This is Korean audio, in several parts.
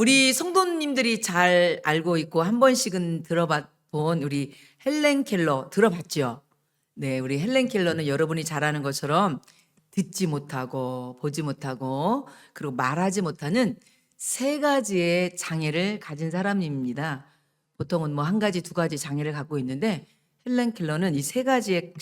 우리 성도님들이 잘 알고 있고 한 번씩은 들어본 우리 헬렌 켈러 들어봤죠? 네, 우리 헬렌 켈러는 여러분이 잘 아는 것처럼 듣지 못하고 보지 못하고 그리고 말하지 못하는 세 가지의 장애를 가진 사람입니다. 보통은 뭐 한 가지, 두 가지 장애를 갖고 있는데 헬렌 켈러는 이 세 가지의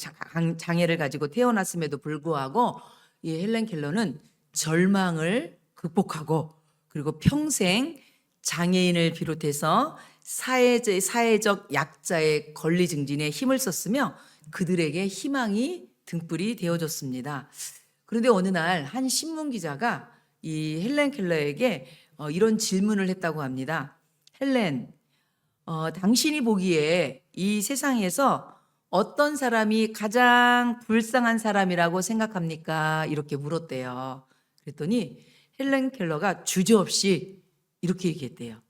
장애를 가지고 태어났음에도 불구하고 이 헬렌 켈러는 절망을 극복하고 그리고 평생 장애인을 비롯해서 사회적 약자의 권리 증진에 힘을 썼으며 그들에게 희망이 등불이 되어줬습니다. 그런데 어느 날 한 신문 기자가 이 헬렌 켈러에게 이런 질문을 했다고 합니다. 헬렌, 당신이 보기에 이 세상에서 어떤 사람이 가장 불쌍한 사람이라고 생각합니까? 이렇게 물었대요. 그랬더니 헬렌 켈러가 주저없이 이렇게 얘기했대요.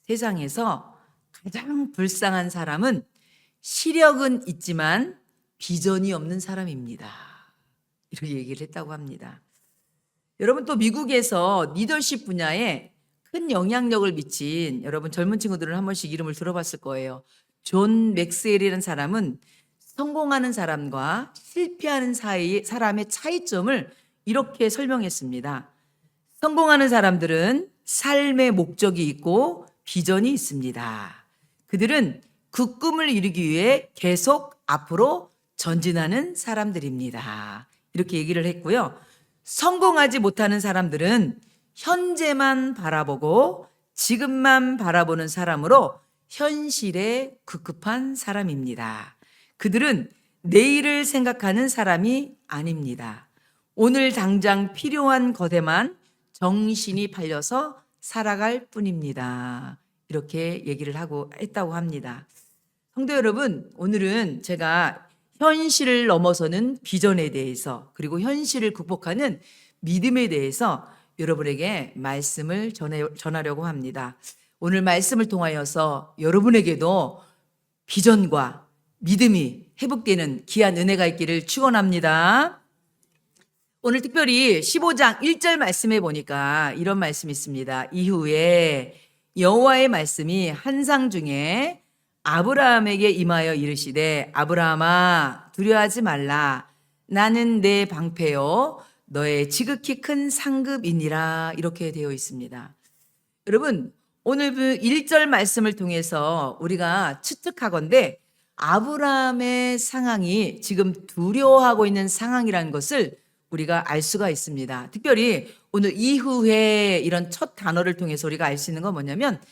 세상에서 가장 불쌍한 사람은 시력은 있지만 비전이 없는 사람입니다. 이렇게 얘기를 했다고 합니다. 여러분, 또 미국에서 리더십 분야에 큰 영향력을 미친 여러분 젊은 친구들은 한 번씩 이름을 들어봤을 거예요. 존 맥스웰이라는 사람은 성공하는 사람과 실패하는 사람의 차이점을 이렇게 설명했습니다. 성공하는 사람들은 삶의 목적이 있고 비전이 있습니다. 그들은 그 꿈을 이루기 위해 계속 앞으로 전진하는 사람들입니다. 이렇게 얘기를 했고요. 성공하지 못하는 사람들은 현재만 바라보고 지금만 바라보는 사람으로 현실에 급급한 사람입니다. 그들은 내일을 생각하는 사람이 아닙니다. 오늘 당장 필요한 것에만 정신이 팔려서 살아갈 뿐입니다. 이렇게 얘기를 했다고 합니다. 성도 여러분, 오늘은 제가 현실을 넘어서는 비전에 대해서 그리고 현실을 극복하는 믿음에 대해서 여러분에게 말씀을 전하려고 합니다. 오늘 말씀을 통하여서 여러분에게도 비전과 믿음이 회복되는 귀한 은혜가 있기를 축원합니다. 오늘 특별히 15장 1절 말씀에 보니까 이런 말씀이 있습니다. 이후에 여호와의 말씀이 환상 중에 아브라함에게 임하여 이르시되 아브라함아 두려워하지 말라 나는 내 방패요 너의 지극히 큰 상급이니라 이렇게 되어 있습니다. 여러분, 오늘 그 1절 말씀을 통해서 우리가 추측하건대 아브라함의 상황이 지금 두려워하고 있는 상황이라는 것을 우리가 알 수가 있습니다. 특별히 오늘 이후에 이런 첫 단어를 통해서 우리가 알 수 있는 건 뭐냐면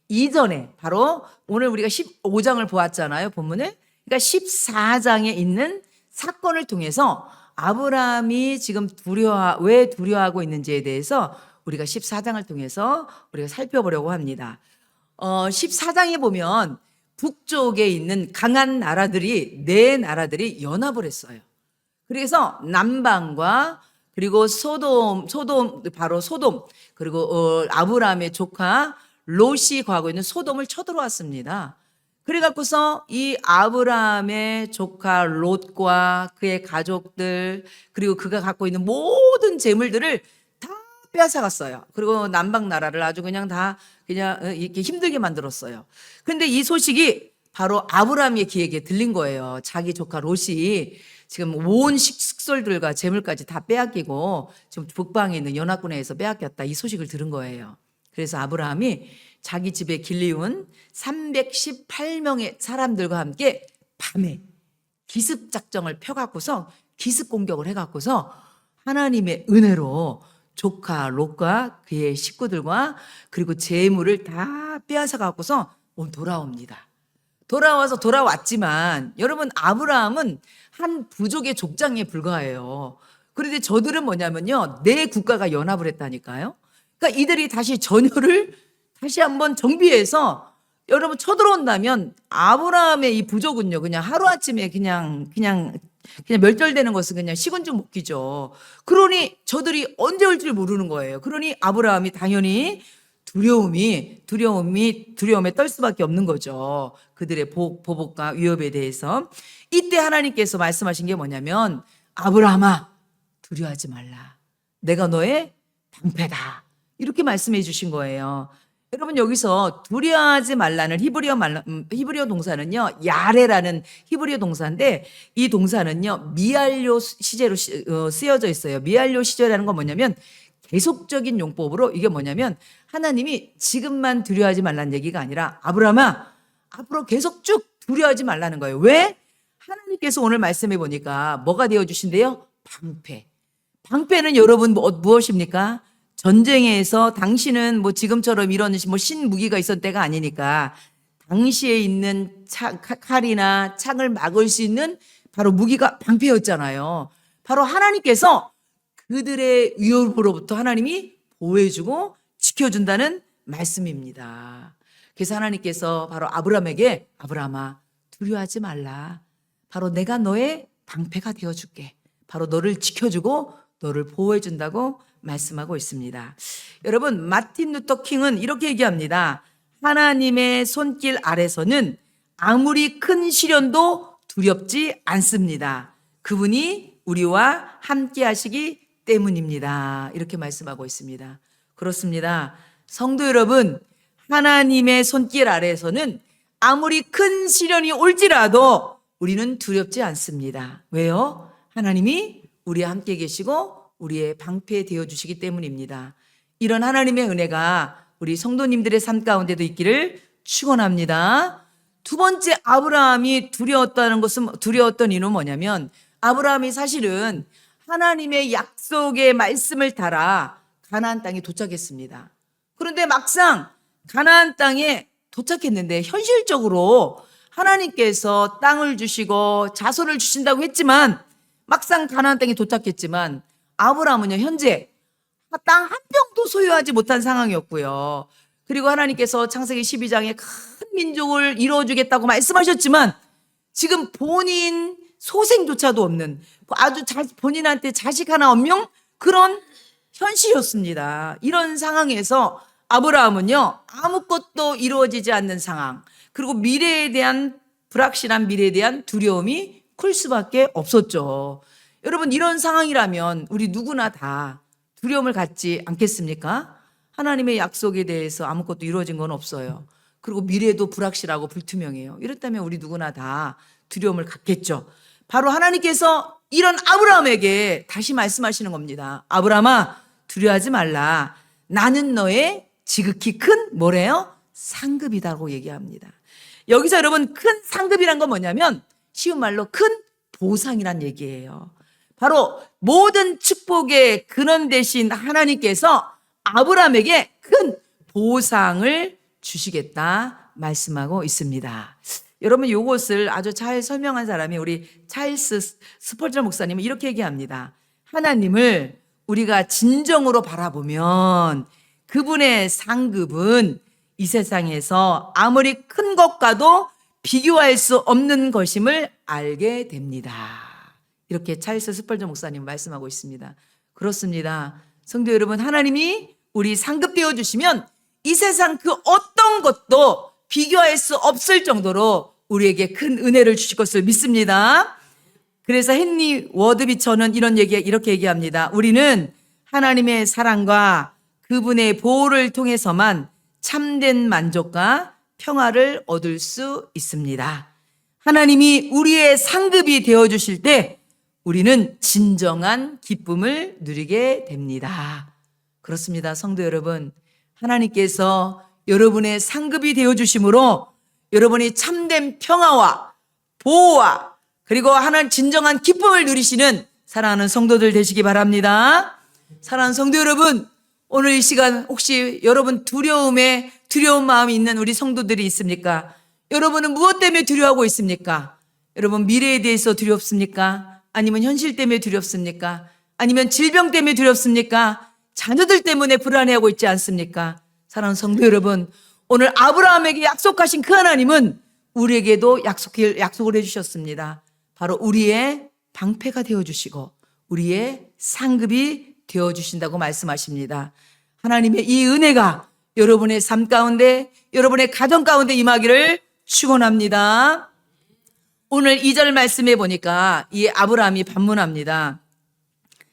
이전에 바로 오늘 우리가 15장을 보았잖아요, 본문을. 그러니까 14장에 있는 사건을 통해서 아브라함이 지금 왜 두려워하고 있는지에 대해서 우리가 14장을 통해서 우리가 살펴보려고 합니다. 14장에 보면 북쪽에 있는 강한 나라들이 네 나라들이 연합을 했어요. 그래서 남방과 그리고 소돔 그리고 아브라함의 조카 롯이 거하고 있는 소돔을 쳐들어왔습니다. 그래갖고서 이 아브라함의 조카 롯과 그의 가족들 그리고 그가 갖고 있는 모든 재물들을 다 빼앗아갔어요. 그리고 남방 나라를 아주 그냥 이렇게 힘들게 만들었어요. 근데 이 소식이 바로 아브라함의 귀에게 들린 거예요. 자기 조카 롯이 지금 온 식솔들과 재물까지 다 빼앗기고 지금 북방에 있는 연합군에서 빼앗겼다 이 소식을 들은 거예요. 그래서 아브라함이 자기 집에 길리운 318명의 사람들과 함께 밤에 기습 작전을 펴갖고서 기습 공격을 해갖고서 하나님의 은혜로 조카 롯과 그의 식구들과 그리고 재물을 다 빼앗아 갖고서 돌아옵니다. 돌아왔지만 여러분 아브라함은 한 부족의 족장에 불과해요. 그런데 저들은 뭐냐면요. 내 국가가 연합을 했다니까요. 그러니까 이들이 다시 전열을 다시 한번 정비해서 여러분 쳐들어온다면 아브라함의 이 부족은요. 그냥 하루아침에 그냥 멸절되는 것은 그냥 식은 죽 먹기죠. 그러니 저들이 언제 올 줄 모르는 거예요. 그러니 아브라함이 당연히 두려움에 떨 수밖에 없는 거죠. 그들의 보복과 위협에 대해서. 이때 하나님께서 말씀하신 게 뭐냐면 아브라함아 두려워하지 말라. 내가 너의 방패다. 이렇게 말씀해 주신 거예요. 여러분 여기서 두려워하지 말라는 히브리어 동사는요, 야레라는 히브리어 동사인데 이 동사는요 미완료 시제로 쓰여져 있어요. 미완료 시제라는 건 뭐냐면 계속적인 용법으로 이게 뭐냐면 하나님이 지금만 두려워하지 말라는 얘기가 아니라 아브라함아 앞으로 계속 쭉 두려워하지 말라는 거예요. 왜? 하나님께서 오늘 말씀해 보니까 뭐가 되어 주신대요? 방패. 방패는 여러분 무엇입니까? 전쟁에서 당신은 뭐 지금처럼 이런 뭐 신무기가 있었던 때가 아니니까 당시에 있는 칼이나 창을 막을 수 있는 바로 무기가 방패였잖아요. 바로 하나님께서 그들의 위협으로부터 하나님이 보호해주고 지켜준다는 말씀입니다. 그래서 하나님께서 바로 아브라함에게 아브라함아 두려워하지 말라. 바로 내가 너의 방패가 되어줄게. 바로 너를 지켜주고 너를 보호해준다고 말씀하고 있습니다. 여러분 마틴 루터 킹은 이렇게 얘기합니다. 하나님의 손길 아래서는 아무리 큰 시련도 두렵지 않습니다. 그분이 우리와 함께 하시기 때문입니다. 이렇게 말씀하고 있습니다. 그렇습니다. 성도 여러분, 하나님의 손길 아래에서는 아무리 큰 시련이 올지라도 우리는 두렵지 않습니다. 왜요? 하나님이 우리와 함께 계시고 우리의 방패 되어 주시기 때문입니다. 이런 하나님의 은혜가 우리 성도님들의 삶 가운데도 있기를 축원합니다. 두 번째 아브라함이 두려웠던 이유는 뭐냐면 아브라함이 사실은 하나님의 약속의 말씀을 따라 가나안 땅에 도착했습니다. 그런데 막상 가나안 땅에 도착했는데 현실적으로 하나님께서 땅을 주시고 자손을 주신다고 했지만 막상 가나안 땅에 도착했지만 아브라함은요 현재 땅 한 평도 소유하지 못한 상황이었고요. 그리고 하나님께서 창세기 12장에 큰 민족을 이루어주겠다고 말씀하셨지만 지금 본인 소생조차도 없는 본인한테 자식 하나 없는 그런 현실이었습니다. 이런 상황에서 아브라함은요 아무것도 이루어지지 않는 상황 그리고 미래에 대한 불확실한 미래에 대한 두려움이 클 수밖에 없었죠. 여러분 이런 상황이라면 우리 누구나 다 두려움을 갖지 않겠습니까? 하나님의 약속에 대해서 아무것도 이루어진 건 없어요. 그리고 미래도 불확실하고 불투명해요. 이렇다면 우리 누구나 다 두려움을 갖겠죠. 바로 하나님께서 이런 아브라함에게 다시 말씀하시는 겁니다. 아브라함아 두려워하지 말라. 나는 너의 지극히 큰 뭐래요? 상급이라고 얘기합니다. 여기서 여러분 큰 상급이란 건 뭐냐면 쉬운 말로 큰 보상이란 얘기예요. 바로 모든 축복의 근원 되신 하나님께서 아브라함에게 큰 보상을 주시겠다 말씀하고 있습니다. 여러분 이것을 아주 잘 설명한 사람이 우리 찰스 스펄전 목사님은 이렇게 얘기합니다. 하나님을 우리가 진정으로 바라보면 그분의 상급은 이 세상에서 아무리 큰 것과도 비교할 수 없는 것임을 알게 됩니다. 이렇게 찰스 스펄전 목사님 말씀하고 있습니다. 그렇습니다. 성도 여러분, 하나님이 우리 상급되어 주시면 이 세상 그 어떤 것도 비교할 수 없을 정도로 우리에게 큰 은혜를 주실 것을 믿습니다. 그래서 헨리 워드비처는 이렇게 얘기합니다. 우리는 하나님의 사랑과 그분의 보호를 통해서만 참된 만족과 평화를 얻을 수 있습니다. 하나님이 우리의 상급이 되어 주실 때 우리는 진정한 기쁨을 누리게 됩니다. 그렇습니다. 성도 여러분, 하나님께서 여러분의 상급이 되어 주심으로 여러분이 참된 평화와 보호와 그리고 하나님 진정한 기쁨을 누리시는 사랑하는 성도들 되시기 바랍니다. 사랑하는 성도 여러분, 오늘 이 시간 혹시 여러분 두려운 마음이 있는 우리 성도들이 있습니까? 여러분은 무엇 때문에 두려워하고 있습니까? 여러분 미래에 대해서 두렵습니까? 아니면 현실 때문에 두렵습니까? 아니면 질병 때문에 두렵습니까? 자녀들 때문에 불안해하고 있지 않습니까? 사랑하는 성도 여러분, 오늘 아브라함에게 약속하신 그 하나님은 우리에게도 약속을 해주셨습니다. 바로 우리의 방패가 되어주시고 우리의 상급이 되어주신다고 말씀하십니다. 하나님의 이 은혜가 여러분의 삶 가운데, 여러분의 가정 가운데 임하기를 축원합니다. 오늘 2절 말씀해 보니까 이 아브라함이 반문합니다.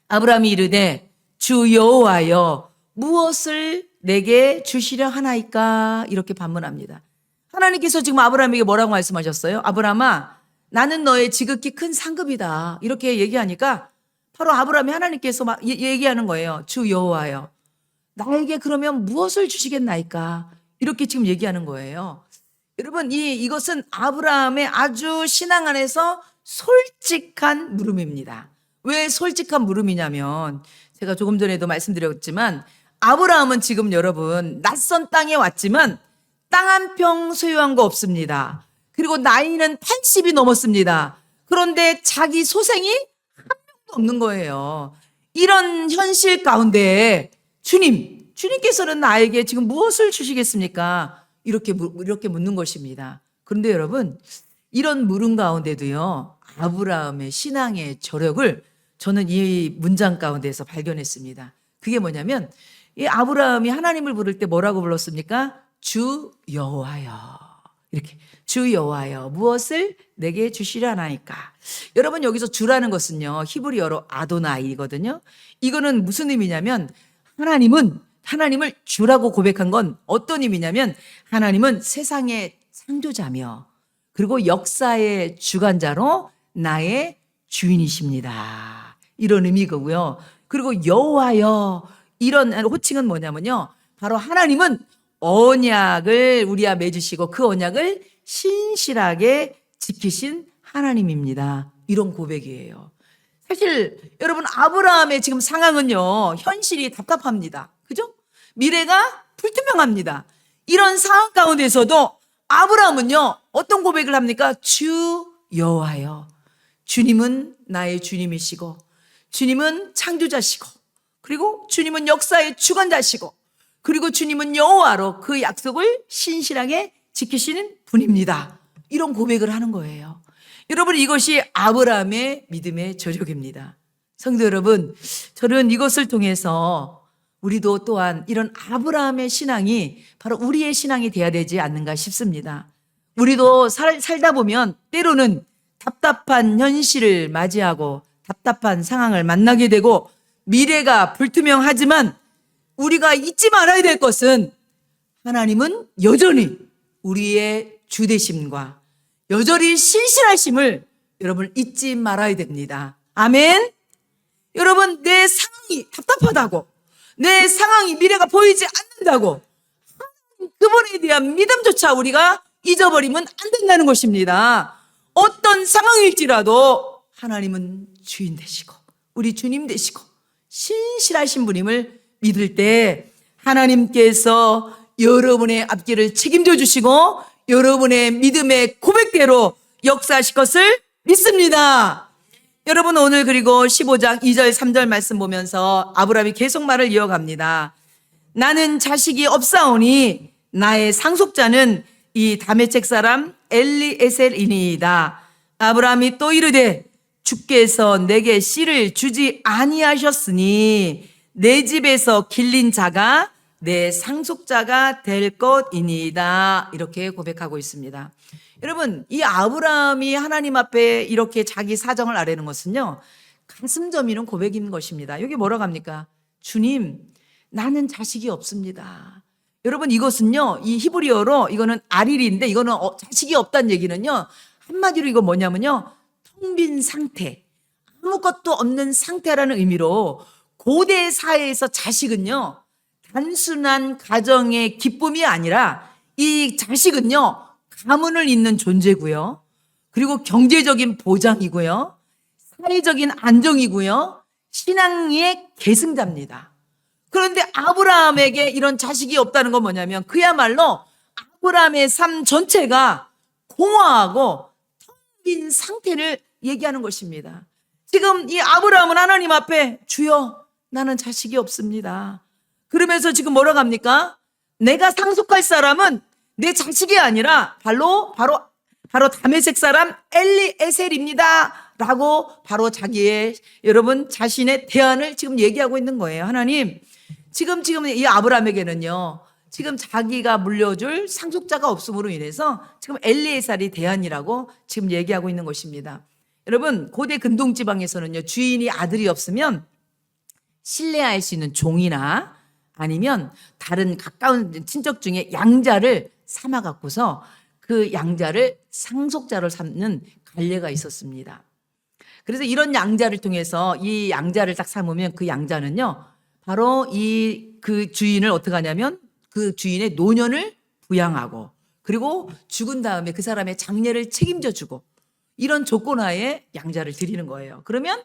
아브라함이 이르되 주 여호와여 무엇을 내게 주시려 하나이까? 이렇게 반문합니다. 하나님께서 지금 아브라함에게 뭐라고 말씀하셨어요? 아브라함아, 나는 너의 지극히 큰 상급이다. 이렇게 얘기하니까 바로 아브라함이 하나님께서 얘기하는 거예요. 주 여호와여, 나에게 그러면 무엇을 주시겠나이까? 이렇게 지금 얘기하는 거예요. 여러분, 이것은 아브라함의 아주 신앙 안에서 솔직한 물음입니다. 왜 솔직한 물음이냐면, 제가 조금 전에도 말씀드렸지만, 아브라함은 지금 여러분, 낯선 땅에 왔지만, 땅 한 평 소유한 거 없습니다. 그리고 나이는 80이 넘었습니다. 그런데 자기 소생이 한 명도 없는 거예요. 이런 현실 가운데 주님께서는 나에게 지금 무엇을 주시겠습니까? 이렇게 묻는 것입니다. 그런데 여러분, 이런 물음 가운데도요, 아브라함의 신앙의 저력을 저는 이 문장 가운데서 발견했습니다. 그게 뭐냐면, 이 아브라함이 하나님을 부를 때 뭐라고 불렀습니까? 주 여호와여. 이렇게 주 여호와여, 무엇을 내게 주시려 하나이까? 여러분, 여기서 주라는 것은요, 히브리어로 아도나이거든요. 이거는 무슨 의미냐면, 하나님을 주라고 고백한 건 어떤 의미냐면, 하나님은 세상의 창조자며 그리고 역사의 주관자로 나의 주인이십니다. 이런 의미고요. 그리고 여호와여, 이런 호칭은 뭐냐면요, 바로 하나님은 언약을 우리와 맺으시고 그 언약을 신실하게 지키신 하나님입니다. 이런 고백이에요. 사실 여러분, 아브라함의 지금 상황은요, 현실이 답답합니다. 그죠? 미래가 불투명합니다. 이런 상황 가운데서도 아브라함은요, 어떤 고백을 합니까? 주 여호와여, 주님은 나의 주님이시고, 주님은 창조자시고, 그리고 주님은 역사의 주관자시고, 그리고 주님은 여호와로 그 약속을 신실하게 지키시는 분입니다. 이런 고백을 하는 거예요. 여러분, 이것이 아브라함의 믿음의 저력입니다. 성도 여러분, 저는 이것을 통해서 우리도 또한 이런 아브라함의 신앙이 바로 우리의 신앙이 돼야 되지 않는가 싶습니다. 우리도 살다 보면 때로는 답답한 현실을 맞이하고 답답한 상황을 만나게 되고 미래가 불투명하지만 우리가 잊지 말아야 될 것은, 하나님은 여전히 우리의 주되심과 여전히 신실하심을 여러분 잊지 말아야 됩니다. 아멘. 여러분, 내 상황이 답답하다고, 내 상황이 미래가 보이지 않는다고 그분에 대한 믿음조차 우리가 잊어버리면 안 된다는 것입니다. 어떤 상황일지라도 하나님은 주인 되시고 우리 주님 되시고 신실하신 분임을 믿을 때 하나님께서 여러분의 앞길을 책임져 주시고 여러분의 믿음의 고백대로 역사하실 것을 믿습니다. 여러분, 오늘 그리고 15장 2절 3절 말씀 보면서 아브라함이 계속 말을 이어갑니다. 나는 자식이 없사오니 나의 상속자는 이 다메섹 사람 엘리에셀이니이다. 아브라함이 또 이르되 주께서 내게 씨를 주지 아니하셨으니 내 집에서 길린 자가 내 상속자가 될 것이니이다. 이렇게 고백하고 있습니다. 여러분, 이 아브라함이 하나님 앞에 이렇게 자기 사정을 아뢰는 것은요, 가슴 저미는 고백인 것입니다. 여기 뭐라고 합니까? 주님, 나는 자식이 없습니다. 여러분, 이것은요, 이 히브리어로 이거는 아릴인데 이거는 자식이 없다는 얘기는요, 한마디로 이거 뭐냐면요, 텅 빈 상태, 아무것도 없는 상태라는 의미로 고대 사회에서 자식은요, 단순한 가정의 기쁨이 아니라 이 자식은요, 가문을 잇는 존재고요, 그리고 경제적인 보장이고요, 사회적인 안정이고요, 신앙의 계승자입니다. 그런데 아브라함에게 이런 자식이 없다는 건 뭐냐면 그야말로 아브라함의 삶 전체가 공허하고 텅 빈 상태를 얘기하는 것입니다. 지금 이 아브라함은 하나님 앞에 주여, 나는 자식이 없습니다. 그러면서 지금 뭐라고 합니까? 내가 상속할 사람은 내 자식이 아니라 바로 다메섹 사람 엘리에셀입니다. 라고 바로 자기의, 여러분, 자신의 대안을 지금 얘기하고 있는 거예요. 하나님, 지금 이 아브라함에게는요, 지금 자기가 물려줄 상속자가 없음으로 인해서 지금 엘리에셀이 대안이라고 지금 얘기하고 있는 것입니다. 여러분, 고대 근동지방에서는요, 주인이 아들이 없으면 신뢰할 수 있는 종이나 아니면 다른 가까운 친척 중에 양자를 삼아 갖고서 그 양자를 상속자로 삼는 관례가 있었습니다. 그래서 이런 양자를 통해서 이 양자를 딱 삼으면 그 양자는요, 바로 그 주인을 어떻게 하냐면 그 주인의 노년을 부양하고 그리고 죽은 다음에 그 사람의 장례를 책임져 주고 이런 조건하에 양자를 드리는 거예요. 그러면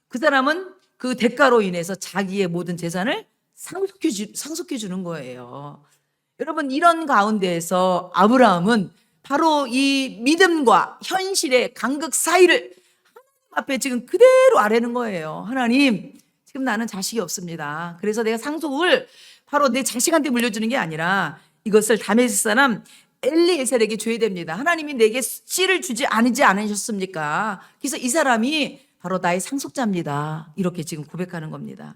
그 사람은 그 대가로 인해서 자기의 모든 재산을 상속해 주는 거예요. 여러분, 이런 가운데에서 아브라함은 바로 이 믿음과 현실의 간극 사이를 하나님 앞에 지금 그대로 아뢰는 거예요. 하나님, 지금 나는 자식이 없습니다. 그래서 내가 상속을 바로 내 자식한테 물려주는 게 아니라 이것을 다메섹 사람 엘리에셀에게 줘야 됩니다. 하나님이 내게 씨를 주지 않으셨습니까? 그래서 이 사람이 바로 나의 상속자입니다. 이렇게 지금 고백하는 겁니다.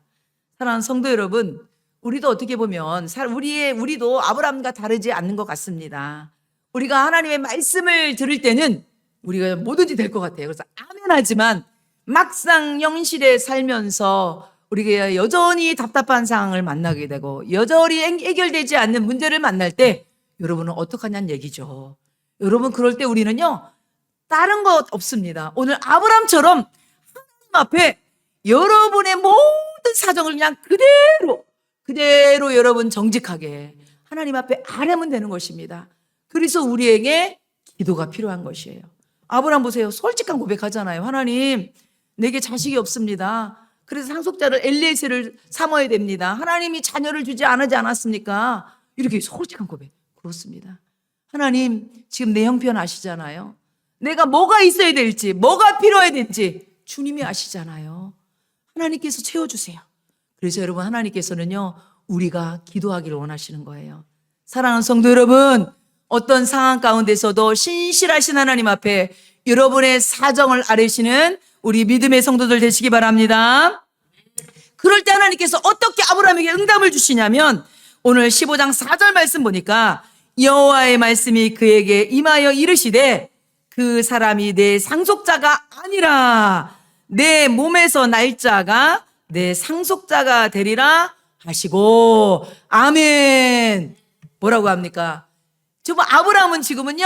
사랑하는 성도 여러분, 우리도 어떻게 보면 우리도 아브라함과 다르지 않는 것 같습니다. 우리가 하나님의 말씀을 들을 때는 우리가 뭐든지 될 것 같아요. 그래서 아멘하지만 막상 현실에 살면서 우리가 여전히 답답한 상황을 만나게 되고 여전히 해결되지 않는 문제를 만날 때 여러분은 어떡하냐는 얘기죠. 여러분, 그럴 때 우리는요, 다른 것 없습니다. 오늘 아브라함처럼 하나님 앞에 여러분의 모든 사정을 그냥 그대로 여러분 정직하게 하나님 앞에 아뢰면 되는 것입니다. 그래서 우리에게 기도가 필요한 것이에요. 아브라함 보세요. 솔직한 고백하잖아요. 하나님, 내게 자식이 없습니다. 그래서 상속자를 엘리에셀을 삼아야 됩니다. 하나님이 자녀를 주지 않았습니까? 이렇게 솔직한 고백. 그렇습니다. 하나님, 지금 내 형편 아시잖아요. 내가 뭐가 있어야 될지, 뭐가 필요해야 될지 주님이 아시잖아요. 하나님께서 채워주세요. 그래서 여러분, 하나님께서는요, 우리가 기도하기를 원하시는 거예요. 사랑하는 성도 여러분, 어떤 상황 가운데서도 신실하신 하나님 앞에 여러분의 사정을 아뢰시는 우리 믿음의 성도들 되시기 바랍니다. 그럴 때 하나님께서 어떻게 아브라함에게 응답을 주시냐면 오늘 15장 4절 말씀 보니까 여호와의 말씀이 그에게 임하여 이르시되 그 사람이 내 상속자가 아니라 내 몸에서 날 자가 내 상속자가 되리라 하시고. 아멘. 뭐라고 합니까? 정말 아브라함은 지금은요,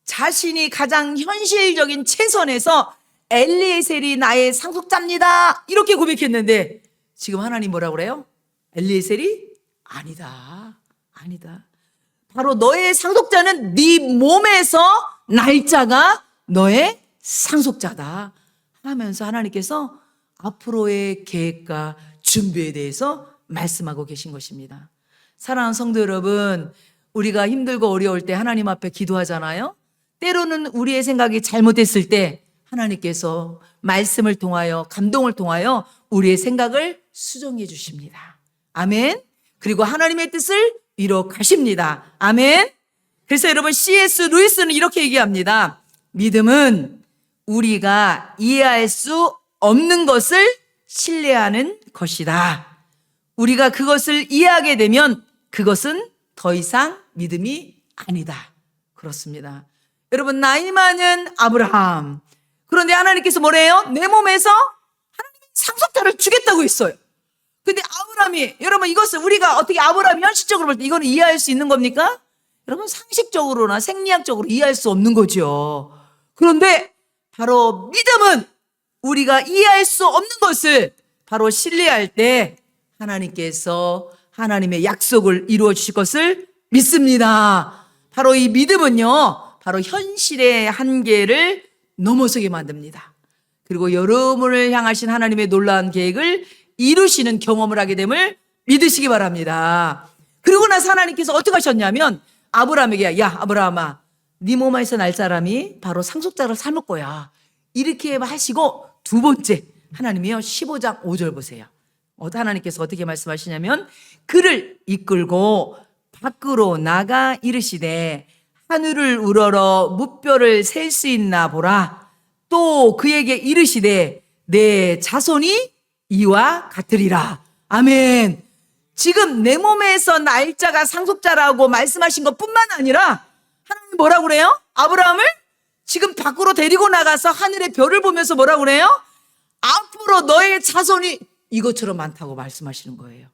자신이 가장 현실적인 최선에서 엘리에셀이 나의 상속자입니다 이렇게 고백했는데 지금 하나님 뭐라고 그래요? 엘리에셀이 아니다. 바로 너의 상속자는 네 몸에서 날짜가 너의 상속자다 하면서 하나님께서 앞으로의 계획과 준비에 대해서 말씀하고 계신 것입니다. 사랑하는 성도 여러분, 우리가 힘들고 어려울 때 하나님 앞에 기도하잖아요. 때로는 우리의 생각이 잘못됐을 때 하나님께서 말씀을 통하여, 감동을 통하여 우리의 생각을 수정해 주십니다. 아멘. 그리고 하나님의 뜻을 이뤄 가십니다. 아멘. 그래서 여러분, C.S. 루이스는 이렇게 얘기합니다. 믿음은 우리가 이해할 수 없는 것을 신뢰하는 것이다. 우리가 그것을 이해하게 되면 그것은 더 이상 믿음이 아니다. 그렇습니다. 여러분, 나이 많은 아브라함. 그런데 하나님께서 뭐래요? 내 몸에서 하나님의 상속자를 주겠다고 했어요. 근데 아브라함이, 여러분, 이것을 우리가 어떻게 아브라함이 현실적으로 볼 때 이거는 이해할 수 있는 겁니까? 여러분, 상식적으로나 생리학적으로 이해할 수 없는 거죠. 그런데 바로 믿음은 우리가 이해할 수 없는 것을 바로 신뢰할 때 하나님께서 하나님의 약속을 이루어 주실 것을 믿습니다. 바로 이 믿음은요, 바로 현실의 한계를 넘어서게 만듭니다. 그리고 여러분을 향하신 하나님의 놀라운 계획을 이루시는 경험을 하게 됨을 믿으시기 바랍니다. 그리고 나서 하나님께서 어떻게 하셨냐면 아브라함에게, 야 아브라함아, 네 몸에서 날 사람이 바로 상속자를 삼을 거야 이렇게 하시고, 두 번째 하나님이요, 15장 5절 보세요. 하나님께서 어떻게 말씀하시냐면 그를 이끌고 밖으로 나가 이르시되 하늘을 우러러 무뼈를 셀 수 있나 보라. 또 그에게 이르시되 내 자손이 이와 같으리라. 아멘. 지금 내 몸에서 날짜가 상속자라고 말씀하신 것뿐만 아니라 하나님 뭐라고 그래요? 아브라함을 지금 밖으로 데리고 나가서 하늘의 별을 보면서 뭐라고 그래요? 앞으로 너의 자손이 이것처럼 많다고 말씀하시는 거예요.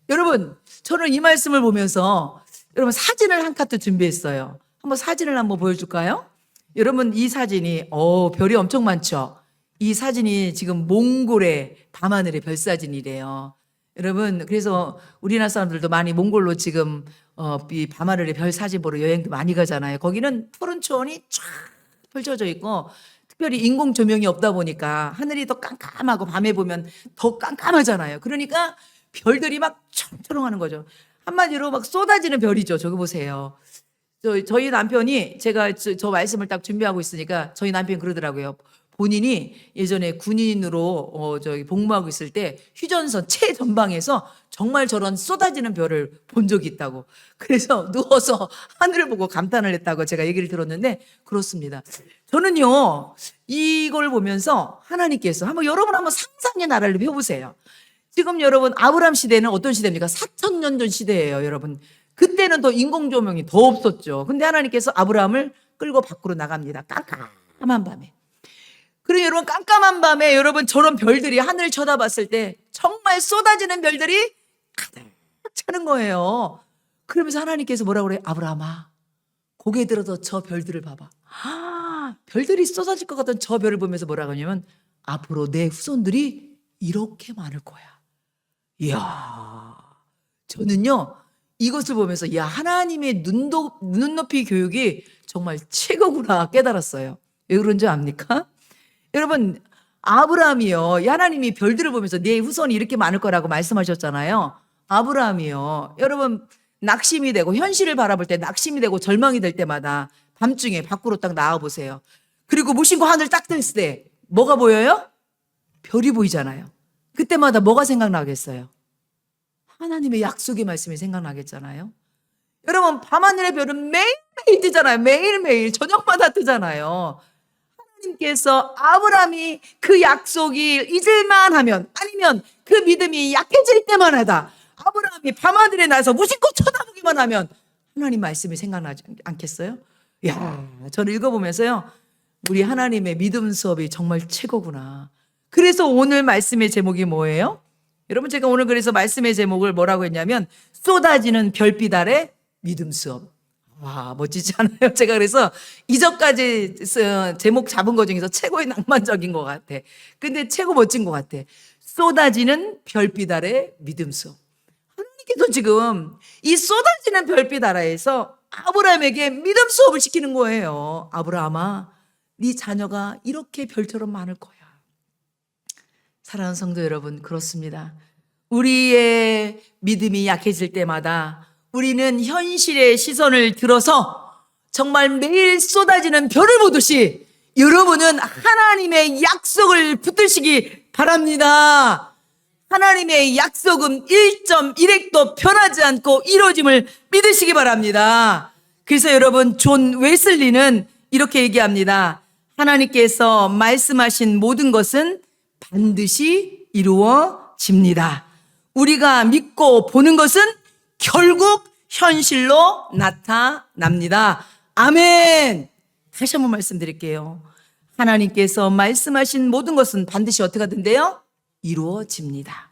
여러분, 저는 이 말씀을 보면서 여러분 사진을 한 카트 준비했어요. 한번 사진을 한번 보여줄까요? 여러분, 이 사진이 별이 엄청 많죠. 이 사진이 지금 몽골의 밤하늘의 별 사진이래요. 여러분, 그래서 우리나라 사람들도 많이 몽골로 지금 이 밤하늘의 별 사진 보러 여행도 많이 가잖아요. 거기는 푸른 초원이 쫙 펼쳐져 있고 특별히 인공 조명이 없다 보니까 하늘이 더 깜깜하고 밤에 보면 더 깜깜하잖아요. 그러니까 별들이 막 초롱초롱하는 거죠. 한마디로 막 쏟아지는 별이죠. 저기 보세요. 저희 남편이 제가 저 말씀을 딱 준비하고 있으니까 저희 남편이 그러더라고요. 본인이 예전에 군인으로 저기 복무하고 있을 때 휴전선 최전방에서 정말 저런 쏟아지는 별을 본 적이 있다고. 그래서 누워서 하늘을 보고 감탄을 했다고 제가 얘기를 들었는데 그렇습니다. 저는요 이걸 보면서 하나님께서 여러분 한번 상상의 나라를 펴보세요. 지금 여러분 아브람 시대는 어떤 시대입니까? 4,000년 전 시대예요, 여러분. 그때는 더 인공조명이 더 없었죠. 근데 하나님께서 아브라함을 끌고 밖으로 나갑니다. 깜깜한 밤에. 그리고 여러분 깜깜한 밤에 여러분 저런 별들이 하늘을 쳐다봤을 때 정말 쏟아지는 별들이 가득 차는 거예요. 그러면서 하나님께서 뭐라고 그래요? 아브라함아, 고개 들어서 저 별들을 봐봐. 별들이 쏟아질 것 같던 저 별을 보면서 뭐라고 하냐면 앞으로 내 후손들이 이렇게 많을 거야. 이야, 저는요 이것을 보면서 하나님의 눈높이 교육이 정말 최고구나 깨달았어요. 왜 그런지 압니까? 여러분 아브라함이요, 하나님이 별들을 보면서 네 후손이 이렇게 많을 거라고 말씀하셨잖아요. 아브라함이요, 여러분 낙심이 되고 현실을 바라볼 때 낙심이 되고 절망이 될 때마다 밤중에 밖으로 딱 나와 보세요. 그리고 무심코 하늘 딱 떴을 때 뭐가 보여요? 별이 보이잖아요. 그때마다 뭐가 생각나겠어요? 하나님의 약속의 말씀이 생각나겠잖아요. 여러분 밤하늘의 별은 매일매일 뜨잖아요. 매일매일 저녁마다 뜨잖아요. 하나님께서 아브라함이 그 약속이 잊을만 하면 아니면 그 믿음이 약해질 때마다 아브라함이 밤하늘에 나서 무심코 쳐다보기만 하면 하나님 말씀이 생각나지 않겠어요? 저는 읽어보면서요 우리 하나님의 믿음 수업이 정말 최고구나. 그래서 오늘 말씀의 제목이 뭐예요? 여러분 제가 오늘 그래서 말씀의 제목을 뭐라고 했냐면 쏟아지는 별빛 아래 믿음 수업. 와, 멋지지 않아요? 제가 그래서 이전까지 제목 잡은 것 중에서 최고의 낭만적인 것 같아. 근데 최고 멋진 것 같아. 쏟아지는 별빛 아래 믿음 수업. 하나님께서 지금 이 쏟아지는 별빛 아래에서 아브라함에게 믿음 수업을 시키는 거예요. 아브라함아, 네 자녀가 이렇게 별처럼 많을 거야. 사랑하는 성도 여러분, 그렇습니다. 우리의 믿음이 약해질 때마다 우리는 현실의 시선을 들어서 정말 매일 쏟아지는 별을 보듯이 여러분은 하나님의 약속을 붙드시기 바랍니다. 하나님의 약속은 1.1핵도 변하지 않고 이루어짐을 믿으시기 바랍니다. 그래서 여러분 존 웨슬리는 이렇게 얘기합니다. 하나님께서 말씀하신 모든 것은 반드시 이루어집니다. 우리가 믿고 보는 것은 결국 현실로 나타납니다. 아멘. 다시 한번 말씀드릴게요. 하나님께서 말씀하신 모든 것은 반드시 어떻게 하던데요? 이루어집니다.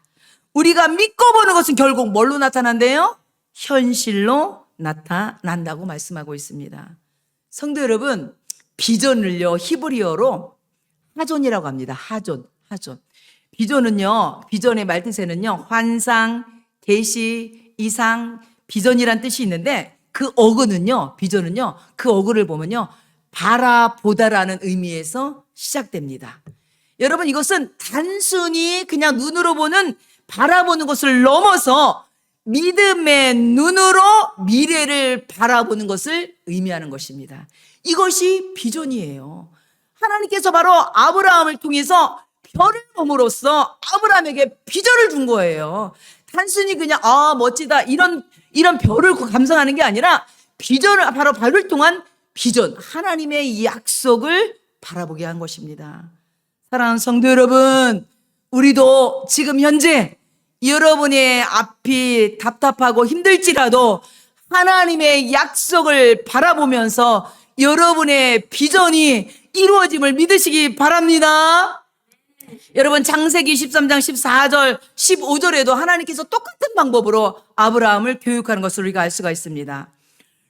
우리가 믿고 보는 것은 결국 뭘로 나타난대요? 현실로 나타난다고 말씀하고 있습니다. 성도 여러분, 비전을요 히브리어로 하존이라고 합니다. 하존. 비전은요, 비전의 말뜻에는요 환상, 계시, 이상, 비전이란 뜻이 있는데 그 어근은요, 비전은요 그 어근을 보면요 바라보다라는 의미에서 시작됩니다. 여러분 이것은 단순히 그냥 눈으로 보는 바라보는 것을 넘어서 믿음의 눈으로 미래를 바라보는 것을 의미하는 것입니다. 이것이 비전이에요. 하나님께서 바로 아브라함을 통해서 별을 봄으로써 아브라함에게 비전을 준 거예요. 단순히 그냥 멋지다 이런 별을 감상하는 게 아니라 비전을 바로 별을 통한 비전, 하나님의 약속을 바라보게 한 것입니다. 사랑하는 성도 여러분, 우리도 지금 현재 여러분의 앞이 답답하고 힘들지라도 하나님의 약속을 바라보면서 여러분의 비전이 이루어짐을 믿으시기 바랍니다. 여러분 창세기 13장 14절 15절에도 하나님께서 똑같은 방법으로 아브라함을 교육하는 것을 우리가 알 수가 있습니다.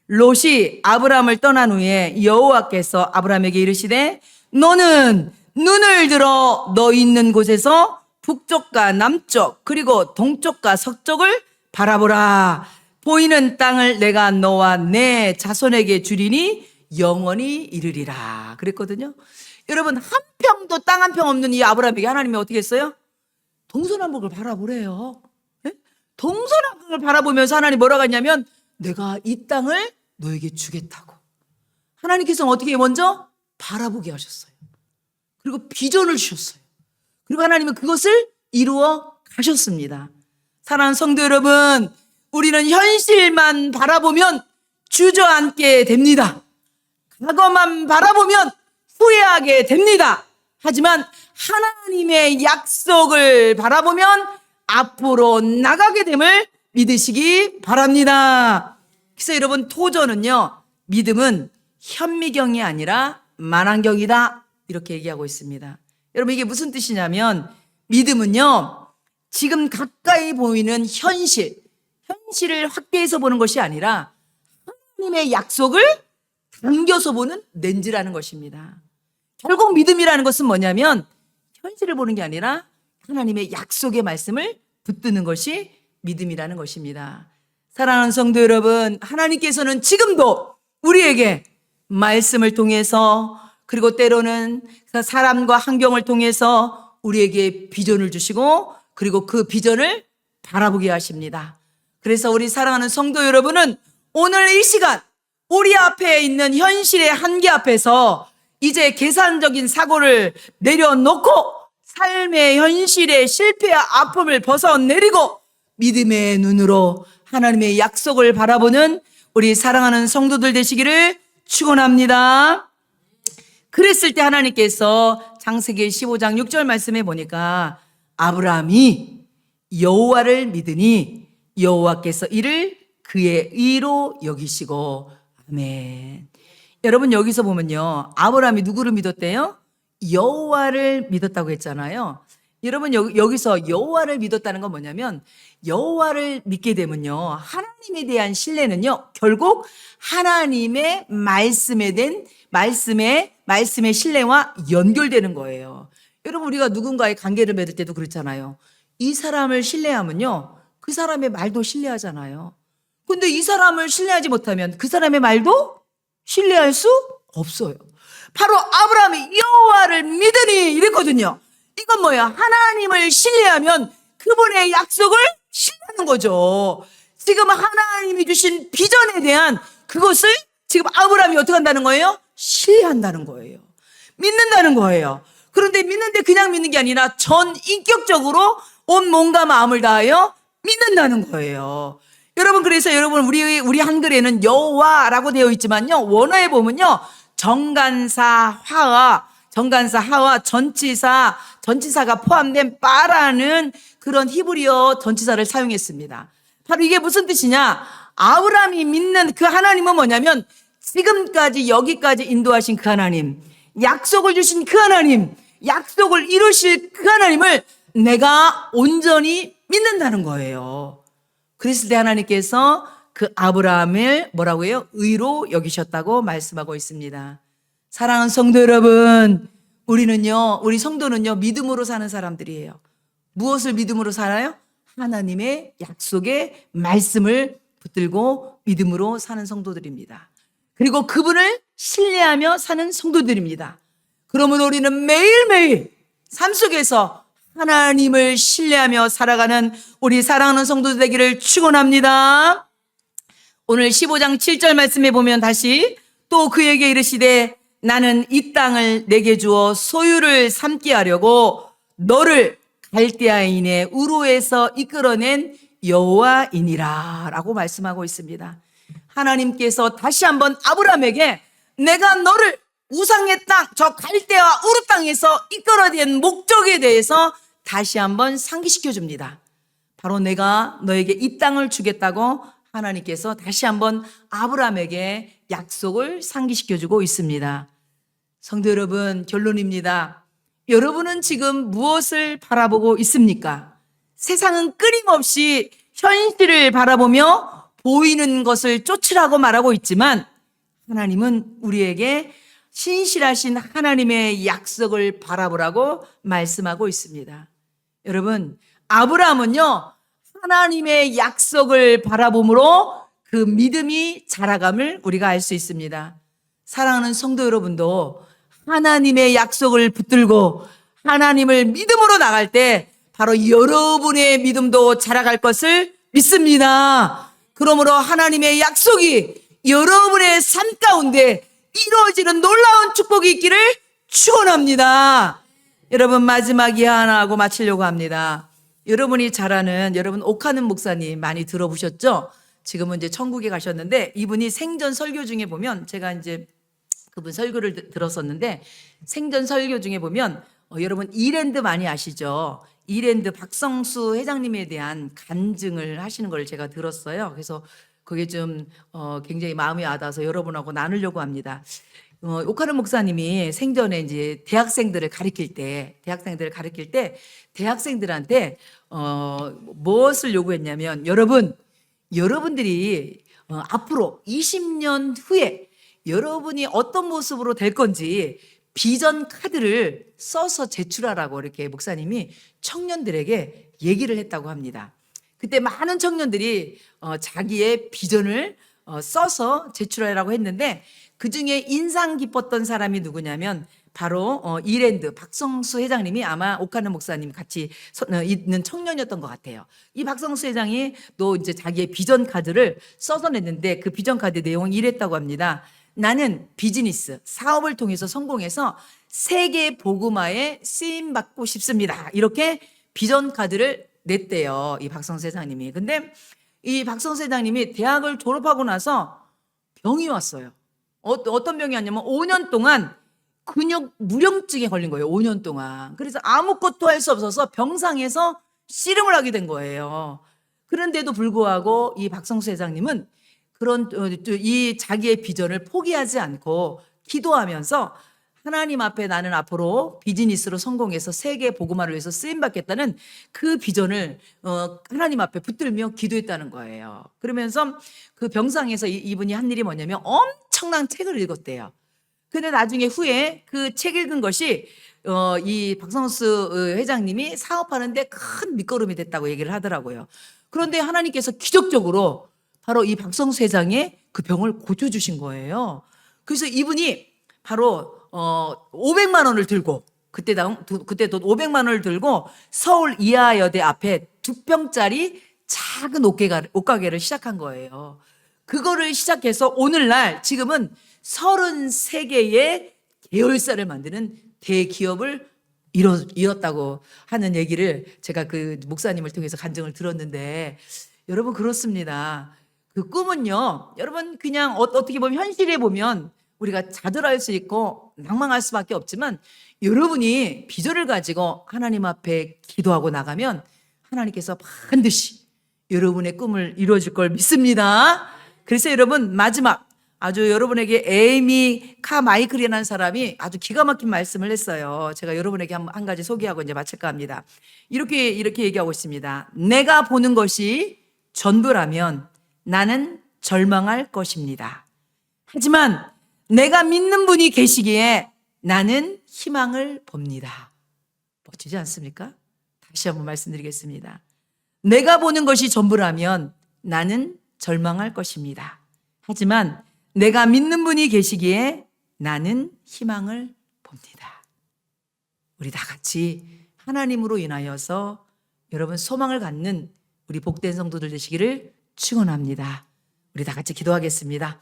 롯이 아브라함을 떠난 후에 여호와께서 아브라함에게 이르시되 너는 눈을 들어 너 있는 곳에서 북쪽과 남쪽 그리고 동쪽과 서쪽을 바라보라. 보이는 땅을 내가 너와 내 자손에게 주리니 영원히 이르리라 그랬거든요. 여러분 한 평도 땅 한 평 없는 이 아브라함에게 하나님이 어떻게 했어요? 동서남북을 바라보래요. 예? 동서남북을 바라보면서 하나님 뭐라고 했냐면 내가 이 땅을 너에게 주겠다고. 하나님께서는 어떻게 먼저 바라보게 하셨어요. 그리고 비전을 주셨어요. 그리고 하나님은 그것을 이루어 가셨습니다. 사랑하는 성도 여러분, 우리는 현실만 바라보면 주저앉게 됩니다. 과거만 바라보면 후회하게 됩니다. 하지만 하나님의 약속을 바라보면 앞으로 나가게 됨을 믿으시기 바랍니다. 그래서 여러분 토저는요, 믿음은 현미경이 아니라 만안경이다 이렇게 얘기하고 있습니다. 여러분 이게 무슨 뜻이냐면 믿음은요 지금 가까이 보이는 현실을 확대해서 보는 것이 아니라 하나님의 약속을 당겨서 보는 렌즈라는 것입니다. 결국 믿음이라는 것은 뭐냐면 현실을 보는 게 아니라 하나님의 약속의 말씀을 붙드는 것이 믿음이라는 것입니다. 사랑하는 성도 여러분, 하나님께서는 지금도 우리에게 말씀을 통해서 그리고 때로는 사람과 환경을 통해서 우리에게 비전을 주시고 그리고 그 비전을 바라보게 하십니다. 그래서 우리 사랑하는 성도 여러분은 오늘 이 시간 우리 앞에 있는 현실의 한계 앞에서 이제 계산적인 사고를 내려놓고 삶의 현실의 실패와 아픔을 벗어내리고 믿음의 눈으로 하나님의 약속을 바라보는 우리 사랑하는 성도들 되시기를 축원합니다. 그랬을 때 하나님께서 창세기 15장 6절 말씀에 보니까 아브라함이 여호와를 믿으니 여호와께서 이를 그의 의로 여기시고 아멘. 여러분 여기서 보면요 아브라함이 누구를 믿었대요? 여호와를 믿었다고 했잖아요. 여러분 여기서 여호와를 믿었다는 건 뭐냐면 여호와를 믿게 되면요 하나님에 대한 신뢰는요 결국 하나님의 말씀의 신뢰와 연결되는 거예요. 여러분 우리가 누군가의 관계를 맺을 때도 그렇잖아요. 이 사람을 신뢰하면요 그 사람의 말도 신뢰하잖아요. 근데 이 사람을 신뢰하지 못하면 그 사람의 말도 신뢰할 수 없어요. 바로 아브라함이 여호와를 믿으니 이랬거든요. 이건 뭐야? 하나님을 신뢰하면 그분의 약속을 신뢰하는 거죠. 지금 하나님이 주신 비전에 대한 그것을 지금 아브라함이 어떻게 한다는 거예요? 신뢰한다는 거예요. 믿는다는 거예요. 그런데 믿는데 그냥 믿는 게 아니라 전 인격적으로 온 몸과 마음을 다하여 믿는다는 거예요. 여러분 그래서 여러분 우리 한글에는 여호와라고 되어 있지만요 원어에 보면요 정관사 하와 전치사가 포함된 바라는 그런 히브리어 전치사를 사용했습니다. 바로 이게 무슨 뜻이냐? 아브라함이 믿는 그 하나님은 뭐냐면 지금까지 여기까지 인도하신 그 하나님, 약속을 주신 그 하나님, 약속을 이루실 그 하나님을 내가 온전히 믿는다는 거예요. 그랬을 때 하나님께서 그 아브라함을 뭐라고 해요? 의로 여기셨다고 말씀하고 있습니다. 사랑하는 성도 여러분, 우리 성도는요, 믿음으로 사는 사람들이에요. 무엇을 믿음으로 살아요? 하나님의 약속의 말씀을 붙들고 믿음으로 사는 성도들입니다. 그리고 그분을 신뢰하며 사는 성도들입니다. 그러면 우리는 매일매일 삶 속에서 하나님을 신뢰하며 살아가는 우리 사랑하는 성도들 되기를 축원합니다. 오늘 15장 7절 말씀에 보면 다시 또 그에게 이르시되 나는 이 땅을 내게 주어 소유를 삼게 하려고 너를 갈대아인의 우르에서 이끌어낸 여호와이니라 라고 말씀하고 있습니다. 하나님께서 다시 한번 아브라함에게 내가 너를 우상의 땅, 저 갈대아 우르 땅에서 이끌어낸 목적에 대해서 다시 한번 상기시켜 줍니다. 바로 내가 너에게 이 땅을 주겠다고 하나님께서 다시 한번 아브라함에게 약속을 상기시켜 주고 있습니다. 성도 여러분, 결론입니다. 여러분은 지금 무엇을 바라보고 있습니까? 세상은 끊임없이 현실을 바라보며 보이는 것을 쫓으라고 말하고 있지만 하나님은 우리에게 신실하신 하나님의 약속을 바라보라고 말씀하고 있습니다. 여러분, 아브라함은요, 하나님의 약속을 바라봄으로 그 믿음이 자라감을 우리가 알 수 있습니다. 사랑하는 성도 여러분도 하나님의 약속을 붙들고 하나님을 믿음으로 나갈 때 바로 여러분의 믿음도 자라갈 것을 믿습니다. 그러므로 하나님의 약속이 여러분의 삶 가운데 이루어지는 놀라운 축복이 있기를 축원합니다. 여러분, 마지막 이하 하나 하고 마치려고 합니다. 여러분이 잘 아는 여러분 옥하는 목사님 많이 들어보셨죠? 지금은 이제 천국에 가셨는데 이분이 생전 설교 중에 보면 제가 이제 그분 설교를 들었었는데 생전 설교 중에 보면 여러분 이랜드 많이 아시죠? 이랜드 박성수 회장님에 대한 간증을 하시는 걸 제가 들었어요. 그래서 그게 좀 굉장히 마음이 와닿아서 여러분하고 나누려고 합니다. 옥하는 목사님이 생전에 이제 대학생들을 가르칠 때 대학생들한테 무엇을 요구했냐면 여러분들이 앞으로 20년 후에 여러분이 어떤 모습으로 될 건지 비전 카드를 써서 제출하라고 이렇게 목사님이 청년들에게 얘기를 했다고 합니다. 그때 많은 청년들이 자기의 비전을 써서 제출하라고 했는데 그중에 인상 깊었던 사람이 누구냐면 바로 이랜드 박성수 회장님이 아마 옥하는 목사님 같이 있는 청년이었던 것 같아요. 이 박성수 회장이 또 이제 자기의 비전 카드를 써서 냈는데 그 비전 카드 내용이 이랬다고 합니다. 나는 비즈니스, 사업을 통해서 성공해서 세계 복음화에 쓰임 받고 싶습니다. 이렇게 비전 카드를 냈대요. 이 박성수 회장님이. 근데 이 박성수 회장님이 대학을 졸업하고 나서 병이 왔어요. 어떤 병이 왔냐면 5년 동안 근육 무령증에 걸린 거예요. 5년 동안. 그래서 아무것도 할 수 없어서 병상에서 씨름을 하게 된 거예요. 그런데도 불구하고 이 박성수 회장님은 그런 이 자기의 비전을 포기하지 않고 기도하면서 하나님 앞에 나는 앞으로 비즈니스로 성공해서 세계 복음화를 위해서 쓰임 받겠다는 그 비전을 하나님 앞에 붙들며 기도했다는 거예요. 그러면서 그 병상에서 이분이 한 일이 뭐냐면 엄청난 책을 읽었대요. 근데 나중에 후에 그 책 읽은 것이 이 박성수 회장님이 사업하는데 큰 밑거름이 됐다고 얘기를 하더라고요. 그런데 하나님께서 기적적으로 바로 이 박성수 회장의 그 병을 고쳐주신 거예요. 그래서 이분이 바로 500만 원을 들고 그때 돈 500만 원을 들고 서울 이하여대 앞에 2평짜리 작은 옷가게를 시작한 거예요. 그거를 시작해서 오늘날 지금은 33개의 계열사를 만드는 대기업을 이뤘다고 하는 얘기를 제가 그 목사님을 통해서 간증을 들었는데 여러분 그렇습니다. 그 꿈은요, 여러분 그냥 어떻게 보면 현실에 보면 우리가 좌절할 수 있고 낭망할 수밖에 없지만 여러분이 비전을 가지고 하나님 앞에 기도하고 나가면 하나님께서 반드시 여러분의 꿈을 이루어줄 걸 믿습니다. 그래서 여러분 마지막 아주 여러분에게 에이미 카마이클이라는 사람이 아주 기가 막힌 말씀을 했어요. 제가 여러분에게 한 가지 소개하고 이제 마칠까 합니다. 이렇게 얘기하고 있습니다. 내가 보는 것이 전부라면 나는 절망할 것입니다. 하지만 내가 믿는 분이 계시기에 나는 희망을 봅니다. 멋지지 않습니까? 다시 한번 말씀드리겠습니다. 내가 보는 것이 전부라면 나는 절망할 것입니다. 하지만 내가 믿는 분이 계시기에 나는 희망을 봅니다. 우리 다 같이 하나님으로 인하여서 여러분 소망을 갖는 우리 복된 성도들 되시기를 축원합니다. 우리 다 같이 기도하겠습니다.